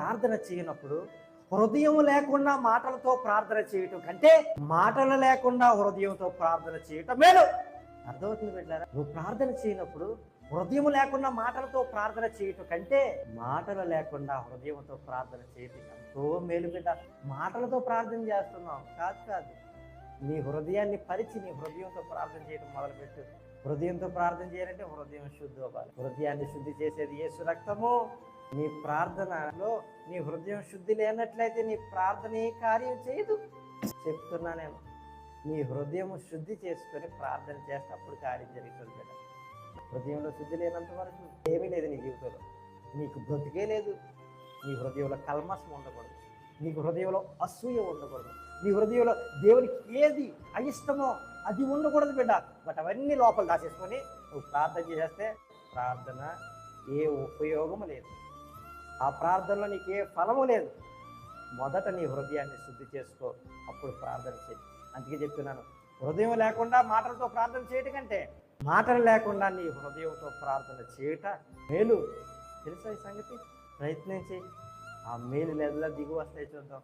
ప్రార్థన చేయనప్పుడు హృదయం లేకుండా మాటలతో ప్రార్థన చేయటం కంటే మాటలు లేకుండా హృదయంతో ప్రార్థన చేయటం మేలు. అర్థమవుతుంది బిడ్డారా? నువ్వు ప్రార్థన చేయనప్పుడు హృదయం లేకుండా మాటలతో ప్రార్థన చేయటం కంటే మాటలు లేకుండా హృదయంతో ప్రార్థన చేయటం ఎంతో మేలు బిడ్డ. మాటలతో ప్రార్థన చేస్తున్నావు కాదు, నీ హృదయాన్ని పరిచి నీ హృదయంతో ప్రార్థన చేయడం మొదలుపెట్టు. హృదయంతో ప్రార్థన చేయాలంటే హృదయం శుద్ధి అవ్వాలి. హృదయాన్ని శుద్ధి చేసేది యేసు రక్తము. నీ ప్రార్థనలో నీ హృదయం శుద్ధి లేనట్లయితే నీ ప్రార్థన ఏ కార్యం చేయదు. చెప్తున్నా నేను, నీ హృదయం శుద్ధి చేసుకొని ప్రార్థన చేస్తే అప్పుడు కార్యం జరుగుతుంది కదా. హృదయంలో శుద్ధి లేనంత వరకు ఏమీ లేదు నీ జీవితంలో, నీకు బ్రతికే లేదు. నీ హృదయంలో కల్మషం ఉండకూడదు, నీకు హృదయంలో అసూయ ఉండకూడదు, నీ హృదయంలో దేవునికి ఏది అయిష్టమో అది ఉండకూడదు బిడ్డ. బట్ అవన్నీ లోపల దాచేసుకొని నువ్వు ప్రార్థన చేసేస్తే ప్రార్థన ఏ ఉపయోగము లేదు, ఆ ప్రార్థనలో నీకు ఏ ఫలము లేదు. మొదట నీ హృదయాన్ని శుద్ధి చేసుకో, అప్పుడు ప్రార్థన చేయి. అందుకే చెప్తున్నాను, హృదయం లేకుండా మాటలతో ప్రార్థన చేయటం కంటే మాటలు లేకుండా నీ హృదయంతో ప్రార్థన చేయట మేలు. తెలుసా ఈ సంగతి? ప్రయత్నం చేయి, ఆ మేలు లేదా దిగు వస్తాయి చూద్దాం.